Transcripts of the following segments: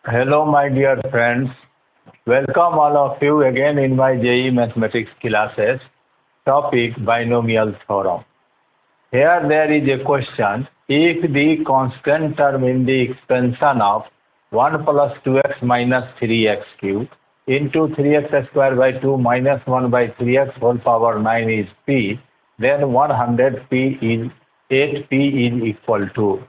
Hello, my dear friends. Welcome all of you again in my JEE Mathematics classes. Topic binomial theorem. Here there is a question. If the constant term in the expansion of 1 plus 2x minus 3x cube into 3x square by 2 minus 1 by 3x whole power 9 is p, then 100p is 8p is equal to.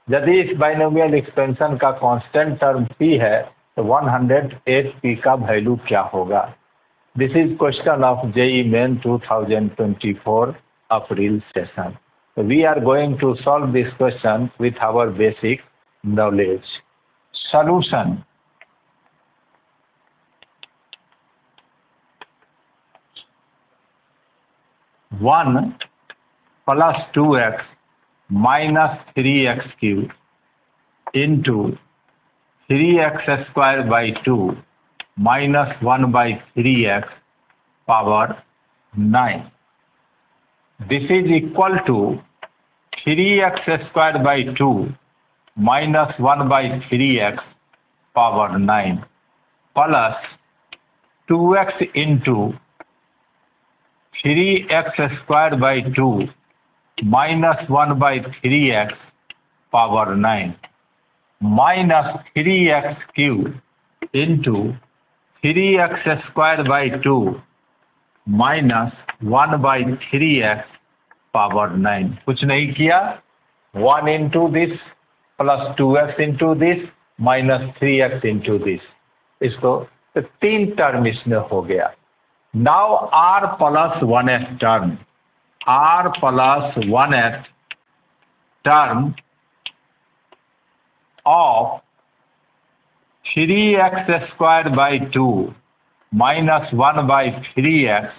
यदि इस binomial expansion का constant term p है तो 108p का value क्या होगा? This is question of JEE main 2024 April session. We are going to solve this question with our basic knowledge. Solution. One plus 2x minus 3x cube into 3x square by 2 minus 1 by 3x power 9. This is equal to 3x square by 2 minus 1 by 3x power 9 plus 2x into 3x square by 2 minus 1 by 3x power 9 minus 3x cube into 3x square by 2 minus 1 by 3x power 9. कुछ नहीं किया. 1 into this plus 2x into this minus 3x into this. इसको तो 3 term इसमें हो गया. Now r plus 1th term. r plus 1th term of 3x square by 2 minus 1 by 3x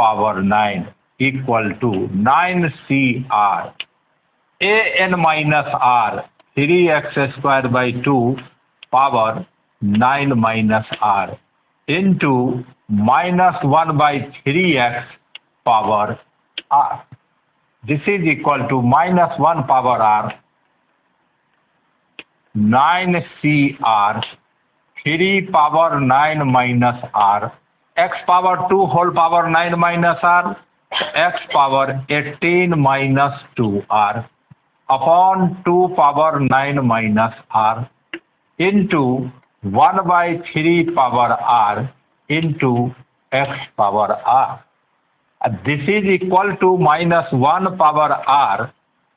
power 9 equal to 9cr an minus r 3x square by 2 power 9 minus r into minus 1 by 3x power r. This is equal to minus 1 power r 9cr 3 power 9 minus r x power 2 whole power 9 minus r x power 18 minus 2r upon 2 power 9 minus r into 1 by 3 power r into x power r. This is equal to minus 1 power r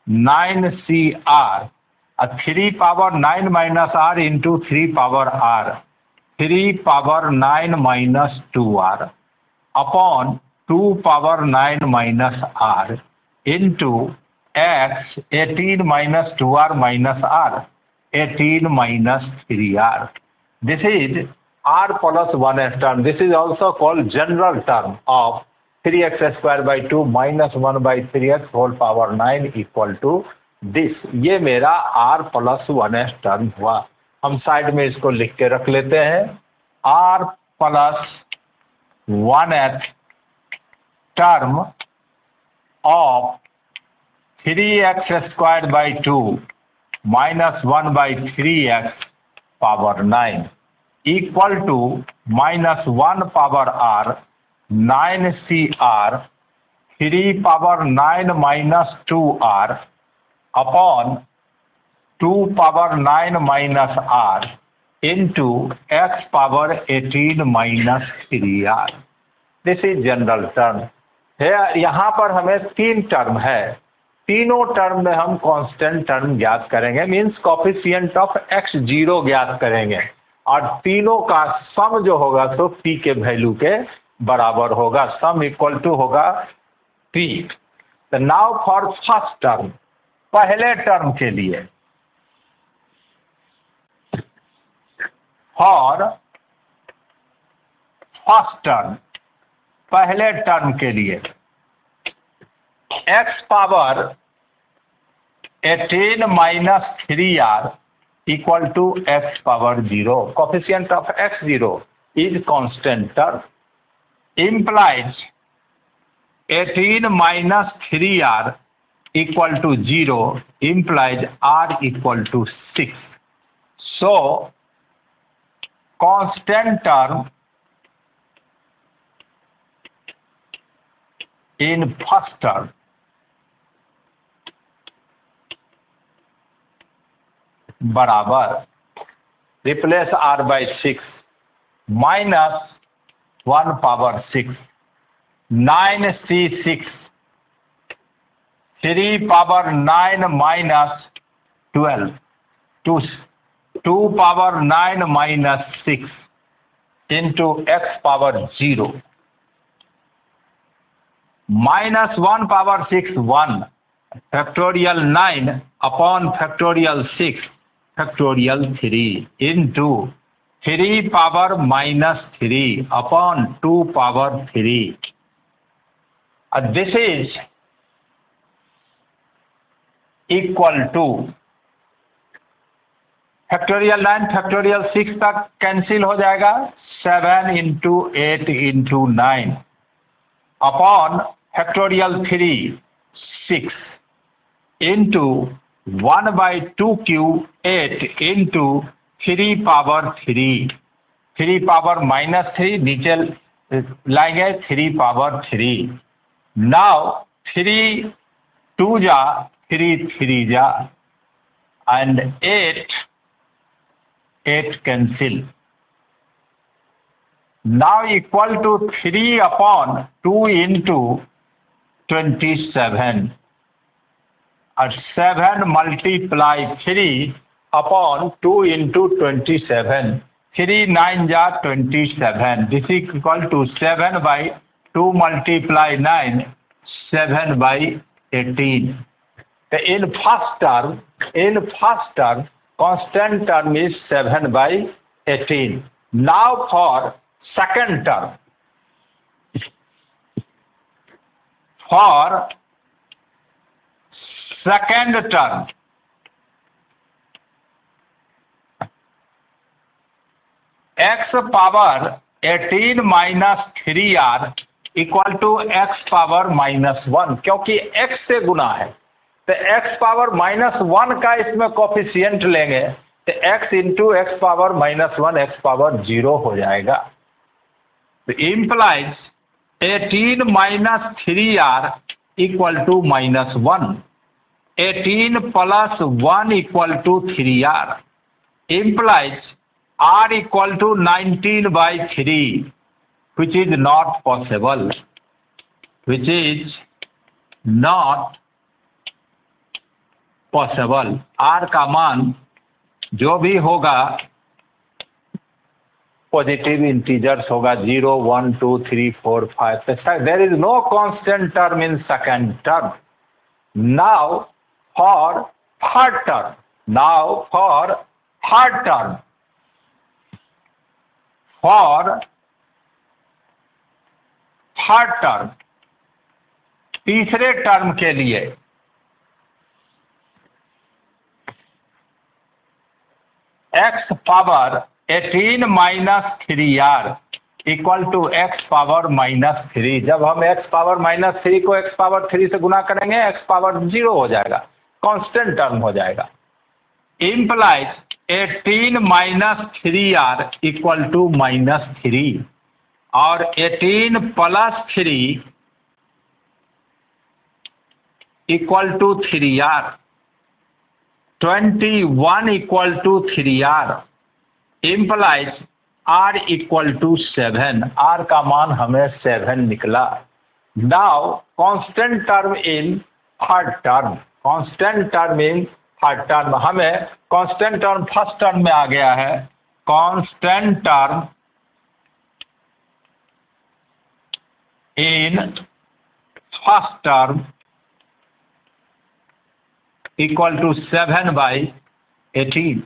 9cr 3 power 9 minus r into 3 power r 3 power 9 minus 2r upon 2 power 9 minus r into x 18 minus 2r minus r 18 minus 3r. This is r plus 1th term. This is also called general term of 3x square by 2 minus 1 by 3x whole power 9 equal to this. ये मेरा r plus 1th term हुआ. हम side में इसको लिख के रख लेते हैं. r plus 1th term of 3x square by 2 minus 1 by 3x power 9 equal to minus 1 power r 9cr 3 power 9 minus 2r upon 2 power 9 minus r into x power 18 minus 3r. This is general term है. यहाँ पर हमें 3 term है. तीनों term में हम constant term ज्ञात करेंगे. मीन्स कोफिशिएंट ऑफ x0 ज्ञात करेंगे और तीनों का सम जो होगा तो p के वैल्यू के बराबर होगा. सम इक्वल टू होगा p. तो नाउ फॉर फर्स्ट टर्म. पहले टर्म के लिए फॉर फर्स्ट टर्म पहले टर्म के लिए x power 18 minus 3r equal to x power 0. Coefficient of x0 is constant term implies 18 minus 3r equal to 0 implies r equal to 6. So constant term in first term बराबर replace r by 6 minus 1 power 6 9c6 3 power 9 minus 12 2 power 9 minus 6 into x power 0 minus 1 power 6 1 factorial 9 upon factorial 6 factorial 3 into 3 power minus 3 upon 2 power 3 this is equal two factorial 9 factorial 6 तक cancel हो जाएगा 7 into 8 into 9 upon factorial 3 6 into 1 by 2 cube 8 into 3 power 3 power minus 3 नीचे लाएंगे 3 power 3 now 3 2 जा 3 3 जा and 8 cancel now equal to 3 upon 2 into 27 और 7 multiply 3 upon 2 into 27 3 9 जा 27 this is equal to 7 by 2 multiply 9 7 by 18 तो in first term constant term is 7 by 18 now for second term for second term x power 18 minus 3r equal to x power minus 1 क्योंकि x से गुना है तो x power minus 1 का इसमें coefficient लेंगे तो x into x power minus 1 x power 0 हो जाएगा तो implies 18 minus 3r equal to minus 1. 18 plus 1 equal to 3r implies r equal to 19 by 3, which is not possible. Which is not possible. r का मान जो भी होगा positive integers होगा 0 1 2 3 4 5 there is no constant term in second term now for third term तीसरे term के लिए x power 18 minus 3r equal to x power minus 3 जब हम x पावर माइनस 3 को x पावर 3 से गुना करेंगे x पावर 0 हो जाएगा कांस्टेंट टर्म हो जाएगा implies 18 minus 3r equal to minus 3 और 18 plus 3 equal to 3r 21 equal to 3r implies r equal to 7 r का मान हमें 7 निकला now constant term in third term हमें कांस्टेंट टर्म फर्स्ट टर्म में आ गया है constant term in first term equal to 7 by 18.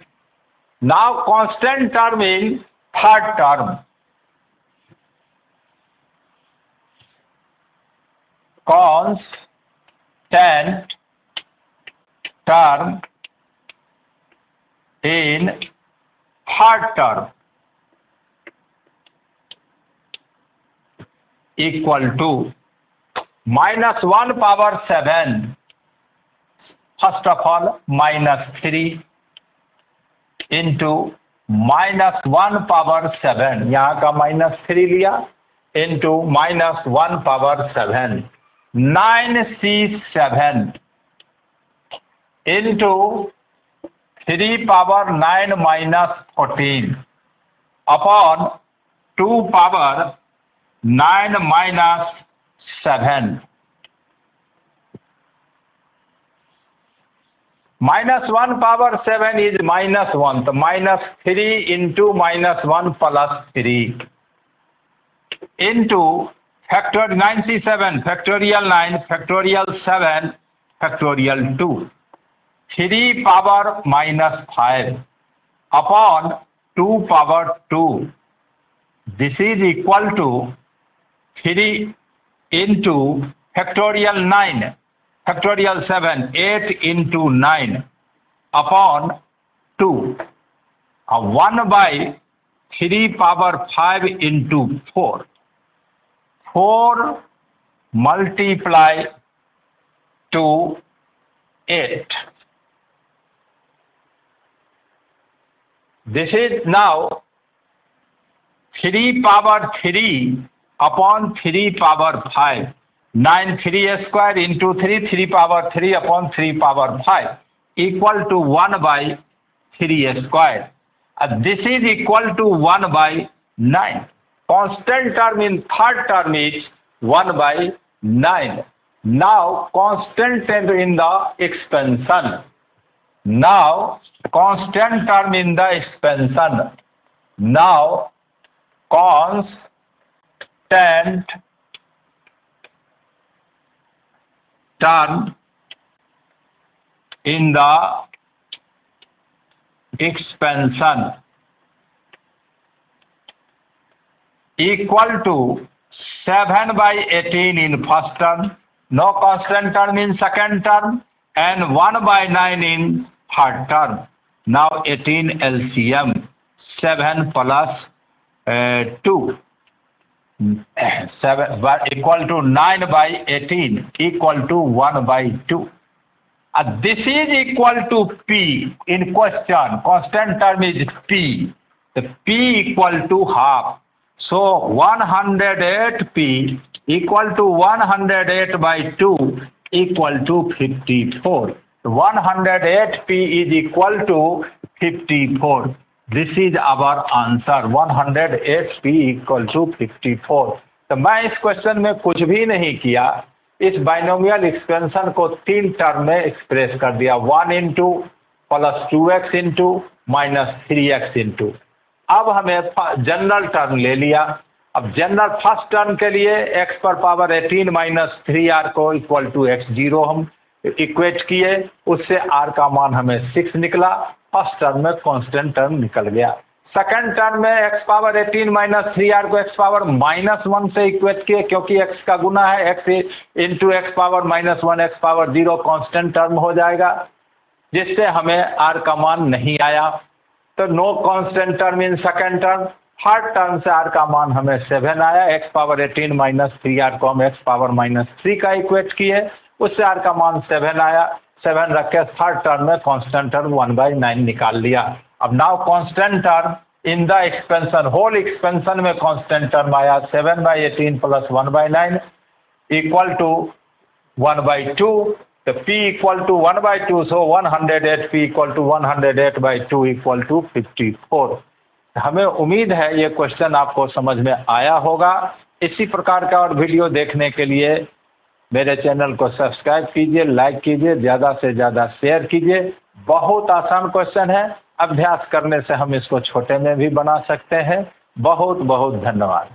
Now constant term in third term. Constant term in third term equal to minus 1 power 7. First of all, minus 3 into -1 power 7, यहाँ का -3 लिया, into -1 power 7, 9C7 into 3 power 9 -14 upon 2 power 9 -7। -1 power 7 is -1, तो -3 into -1 plus 3 into factor 9C7 factorial 9 factorial 7 factorial 2 3 power -5 upon 2 power 2। This is equal to 3 into factorial 9 factorial 7 8 into 9 upon 2 1/3 power 5 into 4 4 multiply two 8। This is now 3 power 3 upon 3 power 5 9 3 square into 3 power 3 upon 3 power 5 equal to 1/3 square. This is equal to 1/9। Constant term in third term is 1/9. Now constant term in the expansion. Now constant term in the expansion. Now constant term in the expansion equal to 7/18 in first term, no constant term in second term, and 1/9 in third term. Now 18 LCM, 7 plus 2, 7 equal to 9/18 equal to 1/2. This is equal to P in question. Constant term is P. The P equal to half. So 108P equal to 108/2 equal to 54. 108P is equal to 54. This is our answer. 108P equal to 54. तो मैं इस question में कुछ भी नहीं किया, इस binomial expansion को 3 टर्म में एक्सप्रेस कर दिया, 1 into plus 2x into minus 3x into. अब हमें जनरल टर्म ले लिया। अब जनरल फर्स्ट टर्म के लिए x पर पावर 18 माइनस 3r को इक्वल टू x0 हम इक्वेट किए, उससे r का मान हमें 6 निकला। फर्स्ट टर्म में कांस्टेंट टर्म निकल गया। सेकंड टर्म में x पावर 18 माइनस 3r को x पावर -1 से इक्वेट किए, क्योंकि x का गुना है, x into x power -1 x power 0 constant term हो जाएगा, जिससे हमें r का मान नहीं आया। तो no constant term in second term. Third term से r का मान हमें 7 आया। x पावर 18 माइनस 3r को हम x पावर -3 का इक्वेट किए, उससे r का मान 7 आया। 7 रख के थर्ड टर्म में कांस्टेंट टर्म 1/9 निकाल लिया। अब now constant term in the expansion, whole expansion में कांस्टेंट टर्म आया 7/18 प्लस 1/9 इक्वल टू 1/2। तो P equal to 1/2, so 108P equal to 108/2 equal to 54। हमें उम्मीद है ये क्वेश्चन आपको समझ में आया होगा। इसी प्रकार का और वीडियो देखने के लिए मेरे चैनल को सब्सक्राइब कीजिए, लाइक कीजिए, ज़्यादा से ज़्यादा शेयर कीजिए। बहुत आसान क्वेश्चन है, अभ्यास करने से हम इसको छोटे में भी बना सकते हैं। बहुत बहुत धन्यवाद।